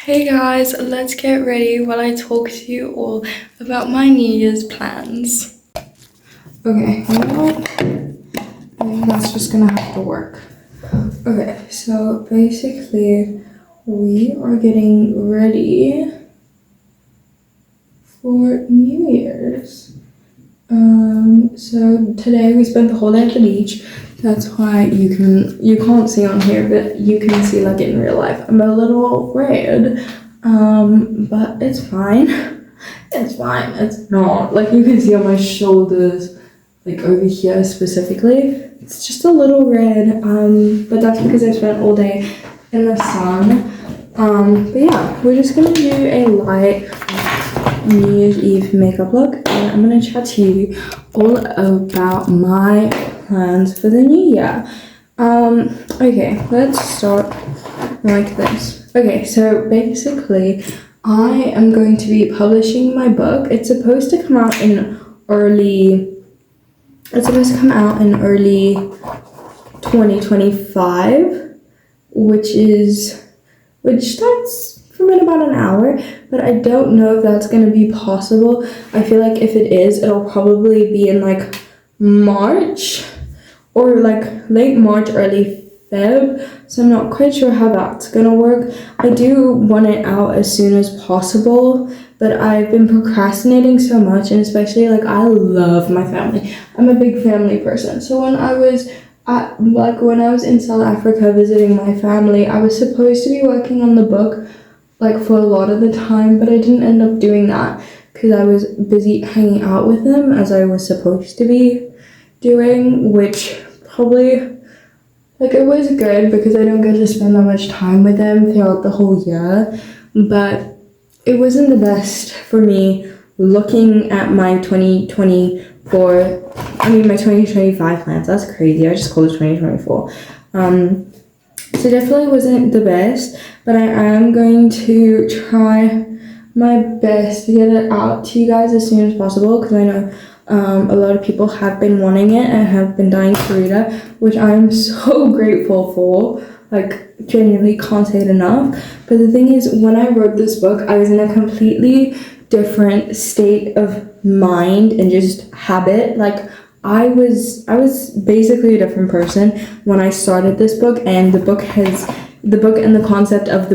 Hey guys, let's get ready while I talk to you all about my New Year's plans. Okay, you know what? I think that's just gonna have to work. Okay, so basically, we are getting ready for New Year's. So today we spent the whole day at the beach. That's why you can't see on here, but you can see like in real life. I'm a little red, but it's fine. It's fine. It's not like you can see on my shoulders, like over here specifically. It's just a little red. But that's because I spent all day in the sun. But yeah, we're just gonna do a light New Year's Eve makeup look, and I'm gonna chat to you all about my plans for the new year. Okay, let's start like this. Okay, so basically, I am going to be publishing my book. It's supposed to come out in early 2025, which starts from in about an hour, but I don't know if that's going to be possible. I feel like if it is, it'll probably be in like March or like late March, early Feb. So I'm not quite sure how that's going to work. I do want it out as soon as possible, but I've been procrastinating so much, and especially like I love my family. I'm a big family person. So when I was in South Africa visiting my family, I was supposed to be working on the book like for a lot of the time, but I didn't end up doing that because I was busy hanging out with them as I was supposed to be doing, which probably like it was good because I don't get to spend that much time with them throughout the whole year, but it wasn't the best for me looking at my 2025 plans. That's crazy. I just called it 2024. So definitely wasn't the best, but I am going to try my best to get it out to you guys as soon as possible, because I know a lot of people have been wanting it and have been dying to read it, which I'm so grateful for. Like, genuinely can't say it enough. But the thing is, when I wrote this book, I was in a completely different state of mind and just habit. Like, I was basically a different person when I started this book, and the book and the concept of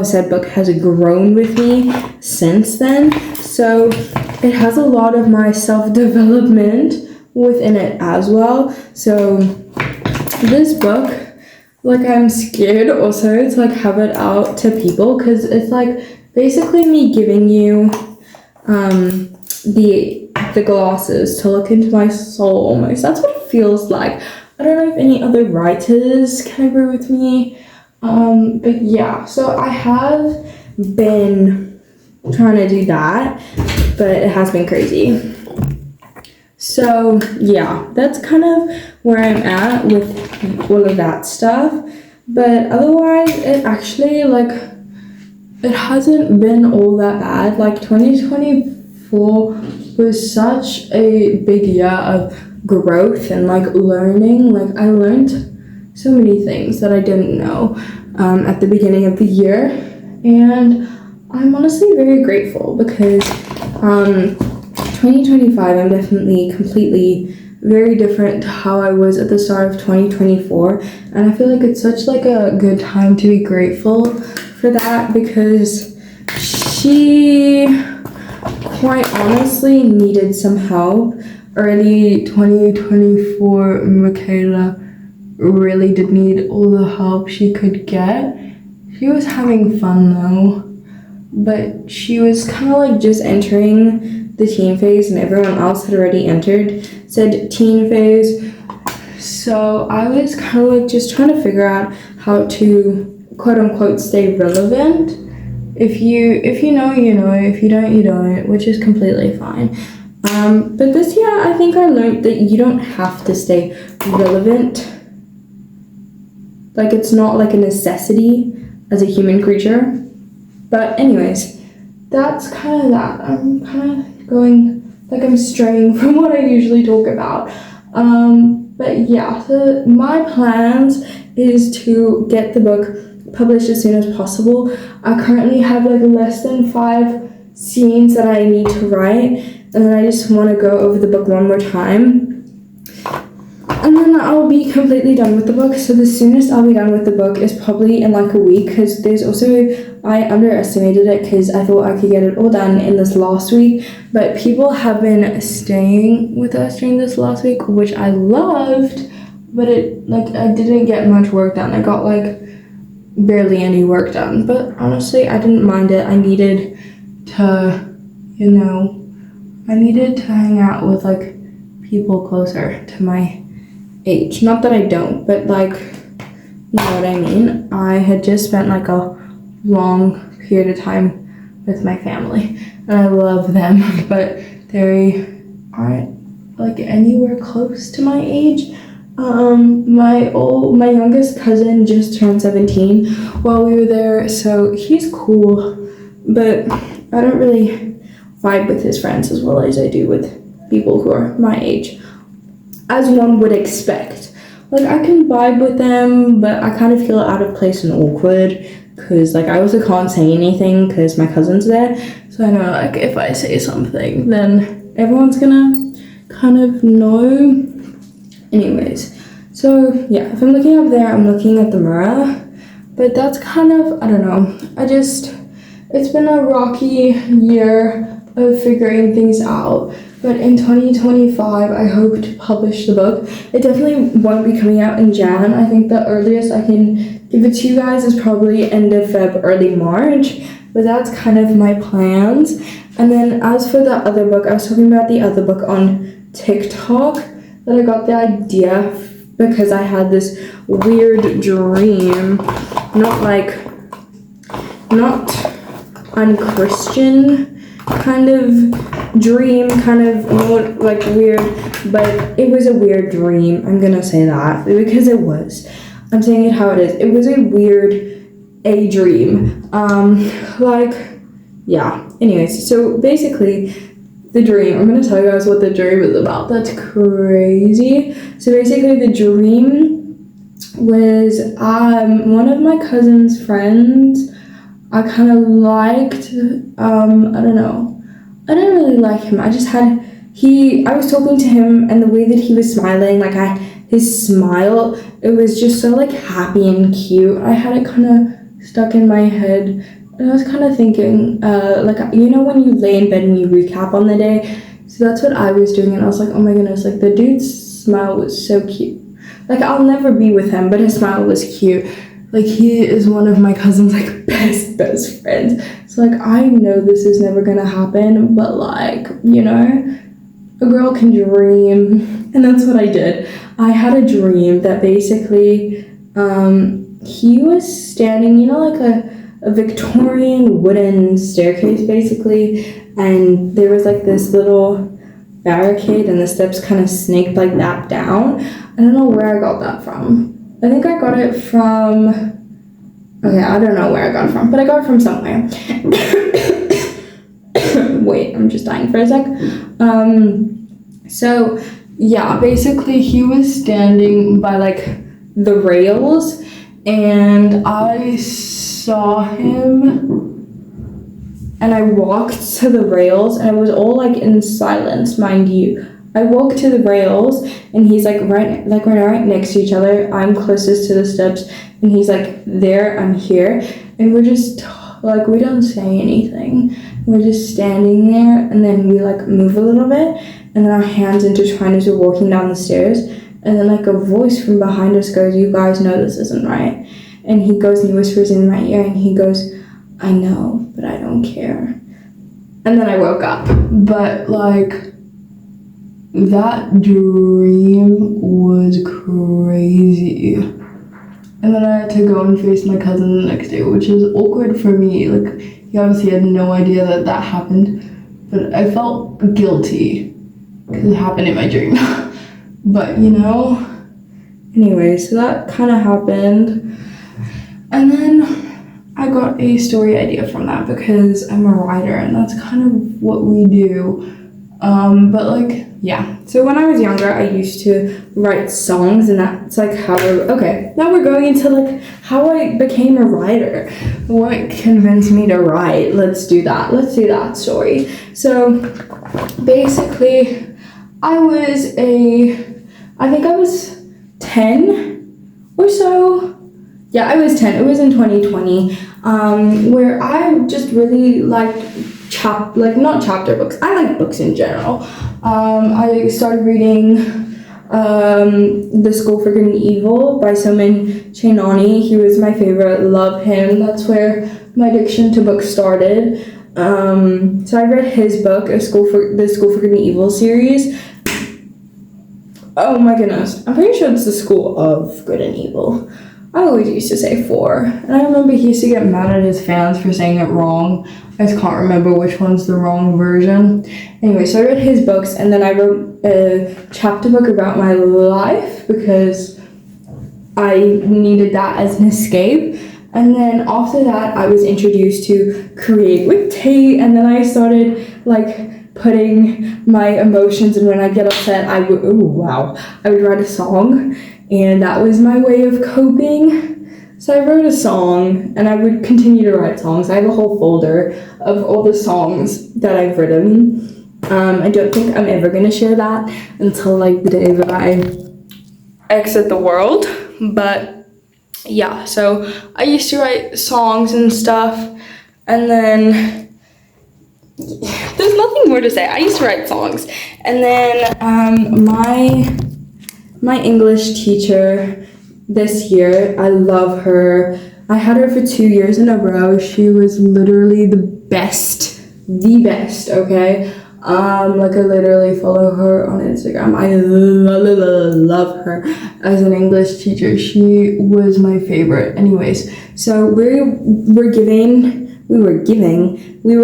said book has grown with me since then. So it has a lot of my self-development within it as well. So this book, like, I'm scared also to like have it out to people, because it's like basically me giving you the glasses to look into my soul almost. That's what it feels like. I don't know if any other writers can agree with me. But yeah, so I have been trying to do that, but it has been crazy. So yeah, that's kind of where I'm at with all of that stuff. But otherwise, it actually like it hasn't been all that bad. Like 2024 was such a big year of growth and like learning. Like I learned so many things that I didn't know at the beginning of the year, and I'm honestly very grateful because 2025 I'm definitely completely very different to how I was at the start of 2024, and I feel like it's such like a good time to be grateful for that, because she quite honestly needed some help. Early 2024, Michaela really did need all the help she could get. She was having fun though, but she was kind of like just entering the teen phase, and everyone else had already entered said teen phase. So I was kind of like just trying to figure out how to quote unquote stay relevant. If you know, you know. If you don't, you don't, which is completely fine. But this year I think I learned that you don't have to stay relevant. Like, it's not like a necessity as a human creature. But anyways, that's kind of that. I'm kind of going, like I'm straying from what I usually talk about. But yeah, so my plans is to get the book published as soon as possible. I currently have like less than 5 scenes that I need to write, and then I just want to go over the book one more time. And then I'll be completely done with the book. So the soonest I'll be done with the book is probably in like a week, because there's also, I underestimated it because I thought I could get it all done in this last week, but people have been staying with us during this last week, which I loved, but it, like, I didn't get much work done. I got like barely any work done, but honestly, I didn't mind it. I needed to, you know, I needed to hang out with like people closer to my age. Not that I don't, but like, you know what I mean? I had just spent like a long period of time with my family, and I love them, but they aren't like anywhere close to my age. My youngest cousin just turned 17 while we were there, so he's cool, but I don't really vibe with his friends as well as I do with people who are my age, as one would expect. Like, I can vibe with them, but I kind of feel out of place and awkward, because like I also can't say anything because my cousin's there, so I know like if I say something then everyone's gonna kind of know. Anyways, so yeah, if I'm looking up there, I'm looking at the mirror, but that's kind of, I don't know, it's been a rocky year of figuring things out. But in 2025, I hope to publish the book. It definitely won't be coming out in Jan. I think the earliest I can give it to you guys is probably end of Feb, early March. But that's kind of my plans. And then as for the other book, I was talking about the other book on TikTok, that I got the idea because I had this weird dream. Not unchristian kind of dream, kind of more like weird, but it was a weird dream. I'm gonna say that because it was. I'm saying it how it is. It was a dream. Yeah. Anyways, so basically, the dream. I'm gonna tell you guys what the dream is about. That's crazy. So basically, the dream was one of my cousin's friends. I kind of liked, I don't know. I didn't really like him. I was talking to him, and the way that he was smiling, like his smile, it was just so like happy and cute. I had it kind of stuck in my head, and I was kind of thinking, like, you know when you lay in bed and you recap on the day? So that's what I was doing, and I was like, oh my goodness, like the dude's smile was so cute. Like, I'll never be with him, but his smile was cute. Like, he is one of my cousin's, like, best friends. So, like, I know this is never gonna happen, but, like, you know, a girl can dream. And that's what I did. I had a dream that basically, he was standing, you know, like a Victorian wooden staircase, basically. And there was, like, this little barricade, and the steps kind of snaked, like, that down. I don't know where I got that from. I think I got it from, okay, I don't know where I got it from, but I got it from somewhere. Wait, I'm just dying for a sec. So, yeah, basically he was standing by, like, the rails, and I saw him, and I walked to the rails, and it was all, like, in silence, mind you. I walked to the rails, and he's like right next to each other. I'm closest to the steps, and he's like there, I'm here, and we're just like, we don't say anything. We're just standing there, and then we like move a little bit, and then our hands intertwine as we're walking down the stairs, and then like a voice from behind us goes, "You guys know this isn't right." And he goes and he whispers in my ear, and he goes, "I know, but I don't care." And then I woke up, but like, that dream was crazy. And then I had to go and face my cousin the next day, which is awkward for me. Like, he obviously had no idea that happened, but I felt guilty because it happened in my dream. But, you know, anyway, so that kind of happened. And then I got a story idea from that because I'm a writer, and that's kind of what we do. But like, yeah. So when I was younger, I used to write songs, and that's like how. Okay, now we're going into like how I became a writer. What convinced me to write? Let's do that. Let's do that story. So basically, I think I was 10 or so. Yeah, I was 10. It was in 2020, where I just really liked not chapter books. I like books in general. I started reading The School for Good and Evil by Soman Chainani. He was my favorite. Love him. That's where my addiction to books started. So I read his book, The School for Good and Evil series. Oh my goodness. I'm pretty sure it's The School of Good and Evil. I always used to say 4. And I remember he used to get mad at his fans for saying it wrong. I just can't remember which one's the wrong version. Anyway, so I read his books, and then I wrote a chapter book about my life because I needed that as an escape. And then after that, I was introduced to Create with Tate, and then I started like putting my emotions, and when I get upset, I would write a song, and that was my way of coping. So I wrote a song, and I would continue to write songs. I have a whole folder of all the songs that I've written. I don't think I'm ever gonna share that until like the day that I exit the world, but yeah, so I used to write songs and stuff, and then there's nothing more to say. I used to write songs, and then my English teacher this year, I love her. I had her for 2 years in a row. She was literally the best, okay? Like I literally follow her on Instagram. I love her as an English teacher. She was my favorite. Anyways, so we were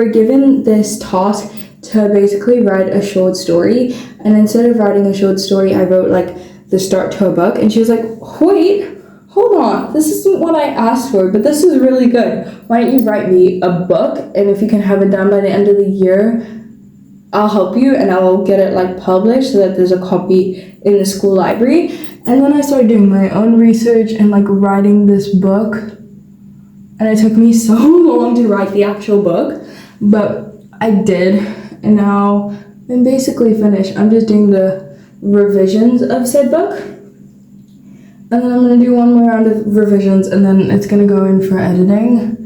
given this task to basically write a short story, and instead of writing a short story, I wrote like the start to a book, and she was like, wait, hold on, this isn't what I asked for, but this is really good. Why don't you write me a book, and if you can have it done by the end of the year, I'll help you, and I'll get it like published so that there's a copy in the school library. And then I started doing my own research and like writing this book, and it took me so long to write the actual book, but I did, and now I'm basically finished. I'm just doing the revisions of said book, and then I'm gonna do one more round of revisions, and then it's gonna go in for editing.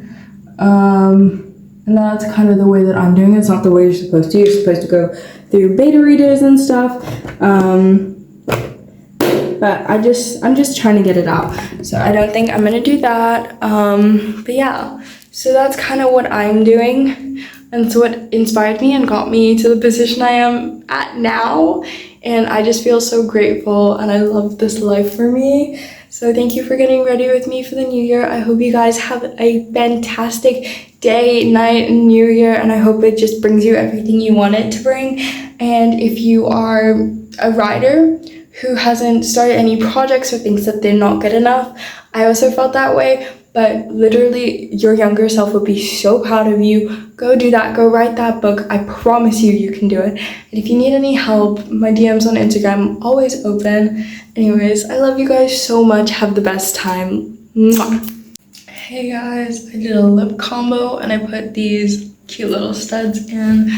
And that's kind of the way that I'm doing it. It's not the way you're supposed to. You're supposed to go through beta readers and stuff. But I'm just trying to get it out. So I don't think I'm gonna do that. But yeah, so that's kind of what I'm doing. And so what inspired me and got me to the position I am at now. And I just feel so grateful, and I love this life for me. So thank you for getting ready with me for the new year. I hope you guys have a fantastic day, night, and new year, and I hope it just brings you everything you want it to bring. And if you are a writer who hasn't started any projects or thinks that they're not good enough, I also felt that way, but literally your younger self would be so proud of you. Go do that, go write that book. I promise you can do it. And if you need any help, my DMs on Instagram always open. Anyways, I love you guys so much. Have the best time. Mwah. Hey guys, I did a lip combo and I put these cute little studs in,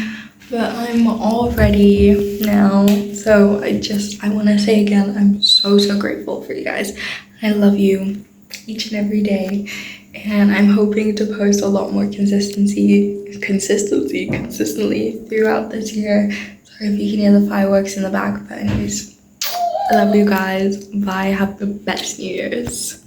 but I'm all ready now. So I want to say again, I'm so grateful for you guys. I love you each and every day, and I'm hoping to post a lot more consistently throughout this year. Sorry if you can hear the fireworks in the back, but anyways, I love you guys. Bye. Have the best New Year's.